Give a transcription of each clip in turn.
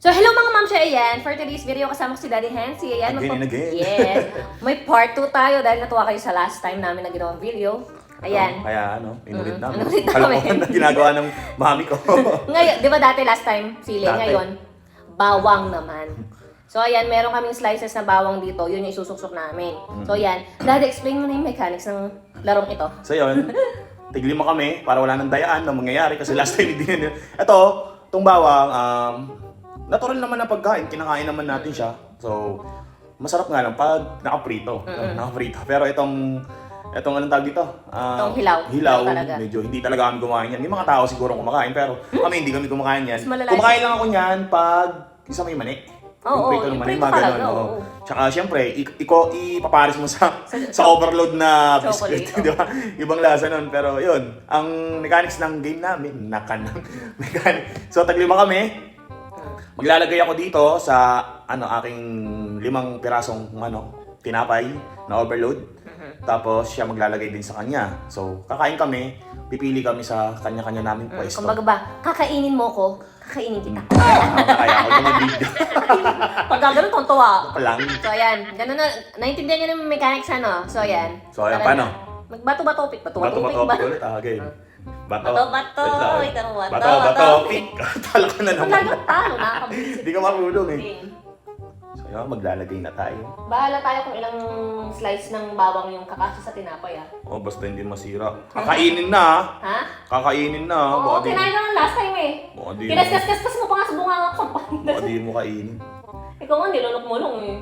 So, hello mga ma'am siya, ayan. For today's video, kasama ko si Daddy Hansi. Ayan, Again and again. Yes. May part 2 tayo dahil natuwa kayo sa last time namin na ginawang video. Ayan. Kaya inulit namin. Inulit Alam namin. ko na ginagawa ng mami ko. Ngayon, di ba dati last time, sili. Dati. Ngayon, bawang naman. So, ayan, meron kaming slices na bawang dito. Yun yung isusuksok namin. So, ayan. Daddy, explain mo na yung mechanics ng larong ito. So yun, tiglima kami para wala nang dayaan na mangyayari kasi last time hindi na. Ito, itong bawang, natural naman na pagkain, kinakain naman natin siya. So, masarap nga lang pag nakaprito. Nakaprito. Pero itong anong tawag dito? Itong hilaw. Hilaw. Talaga. Medyo hindi talaga kami kumain yan. May mga tao siguro kumakain pero kami hindi kami kumakain yan. Mas malala Kumakain lang ako yan pag isa may mani. Oo, Yung prito ng mani, yung prito mga talaga, ganun. oo. Tsaka syempre, ipapares mo sa overload na biscuit. Chocolate, Di ba? Ibang lasa nun. Pero yun, ang mechanics ng game namin, nakan ng mechanics. So, taglima kami. Maglalagay ako dito sa aking 5 pirasong tinapay na overload. Tapos siya maglalagay din sa kanya. So, kakain kami, pipili kami sa kanya-kanya naming pwesto. Kumbaga ba, kakainin mo ko, kakainin kita. Kaya ako yung mag-video. Pag gano'n, tontuwa. Lang. So, ayan. Ganun na. Naintindihan niyo yung mechanics, ano? So, ayan. So, ayan, Tara paano? na. Magbato-batopik. Bato-batopik Bato-bato ba? ulit. Okay. Bato. Bato-bato. Wait lang. Ito, bato, Bato-bato. pick. Talo ka na naman. Talagang talo, nakakabilis. Hindi ka marunong eh. Okay. So, yun, maglalagay na tayo. Bahala tayo kung ilang slice ng bawang yung kakasya sa tinapay, ah. Oh, basta hindi masira. Kakainin na ah. Ha? Kakainin na. Oo, kinain ko ng last time eh. Baka di mo. Kinaskas-kaskas mo pa nga sa bunga nga sa Baka di mo kainin. Ikaw nga, nilunok mo lang eh.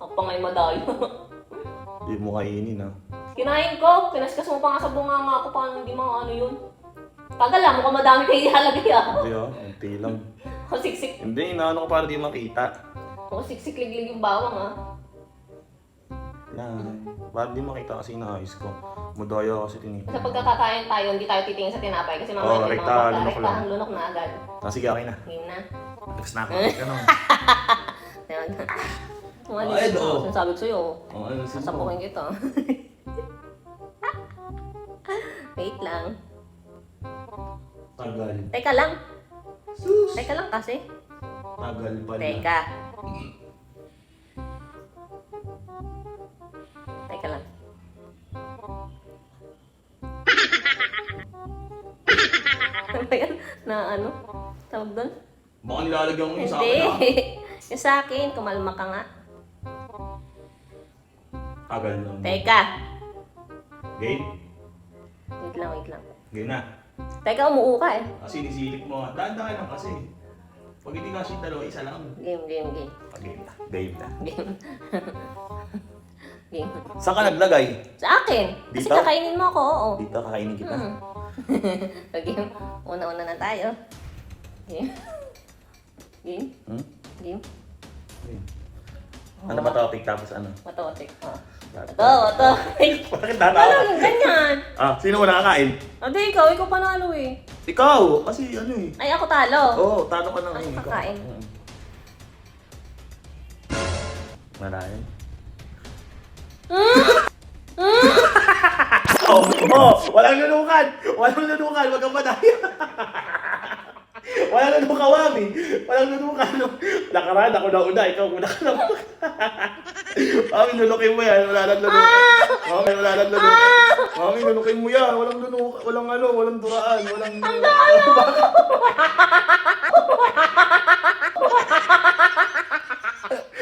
Ako pa nga'y madayo. Di mo kainin ah. Kinain ko, kinaskas mo pa nga sa bunga nga ako, paano hindi mga ano yun? Tagal lang, mukhang madami kayo ihalagay ah. Hindi ah, unti lang. O siksik, Hindi, inaano ko para di makita. o siksik liglig yung bawang ah. Yan. Para di makita kasi inaayos ko. Madaya kasi tinipid. Sa pagkakakain tayo, hindi tayo titingin sa tinapay kasi Oo, mamaya may rekta, mga lunok lang. rektahan, lunok na agad. Sige, okay na. Game na. Tapos na ako. Ganun. Ayan. Ay, oo. Sinasabi ko sa'yo, Oh, ano sin sasapukin kita. Wait lang. Tagal. Teka lang. Sus! Teka lang kasi. Tagal pala. Teka. Teka lang. Ano ba yan? Na ano? Tawag doon? Baka nilalagyan mo yung sa Hindi. akin ah. Yung sa akin, kumalma ka nga. Tagal lang. Teka. Game? Wait lang, wait lang. Game na. Teka, umuo ka eh. Kasi nisilik mo. Daan-daan lang kasi. Pag hindi kasi yung dalawa, isa lang. Game, game, game. Game na. Game na. Game. Game. Saan ka naglagay? Sa akin. Kasi Dito? kakainin mo ako, oo. Dito, kakainin kita. Game. Una-una na tayo. Game. Game. Hmm? Game. Game. Ano ba topic tapos ano? Matotik. Oh. Bakit Matotik. tatawa? Ano yung ganyan? Ah, sino una kakain? Ate, ikaw panalo eh. Ikaw! Kasi ano eh. Ay, ako talo. Oo, talo ka na ngayon. Ako kakain. Marayan. Walang lunukan! Walang lunukan! Wag kang madaya! Walang lunukan, Wami! Walang lunukan! Nakaraan ako na una, ikaw muna ka na. Mami, lunukin mo yan. Wala nang lunukan. Mami, wala nang lunukan. Mami, lunukin mo yan. Walang lunukan. Walang duraan. Walang...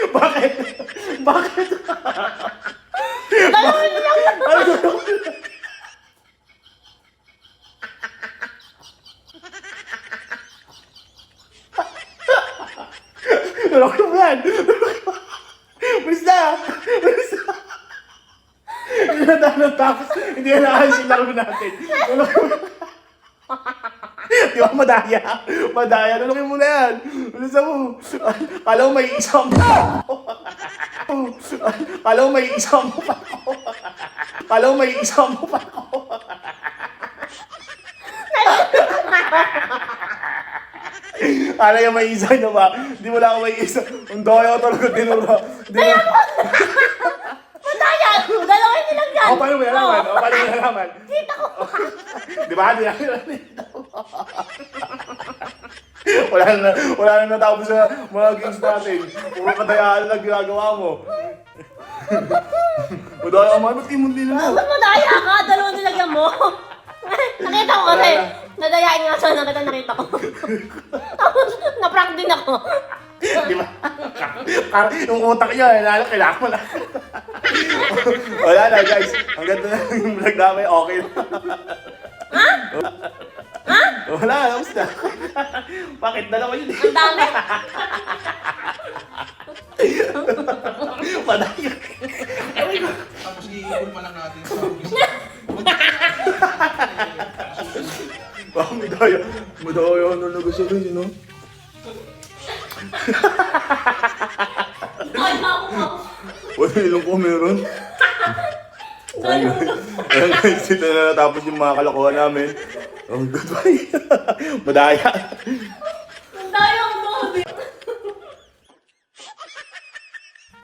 Bakit? Bakit? Dalawin mo lang. Ano lunukin? Lunukin mo yan. Bilis na! Bilis na! Hindi na tayo natapos. Hindi na naayos yung laro natin. Lunukin mo. Di ba madaya? Madaya. Lunukin mo na yan. Bilisan mo. Kala mo may isang pa ako. Kala mo may isang pa ako. Kala mo may isang pa ako. Kala niya may isa niya ba? Di mo lang ako may isa. Ang daya talaga dinura. Madaya! Dalawin mo lang yan. O, paano mo nalaman? O, paano mo nalaman? Kita ko. Di ba? Di ba? Wala na natapos sa mga games natin. Puro kadayaan lang ginagawa mo. Madaya ka man, ba't kayo mundi na? Ba't madaya ka? Dalawang nilagyan mo. Nakita ko kasi. Nadayain nga sana kita, nakita ko. Tapos, na-prank din ako. Di ba? Yung utak niya, kailangan mo na. Wala na guys, ang ganda na yung vlog namin, okay na. Ha? Wala, tapos na. Bakit? Dalawa yun eh. Ang dami. Madaya. Tapos iikul pa lang natin sa Madaya. Madaya na nagasabi, no? Ay, ako. Wala ilang ko meron. Ayun guys, ito na natapos yung mga kalokohan namin. Oh, goodbye. Madaya.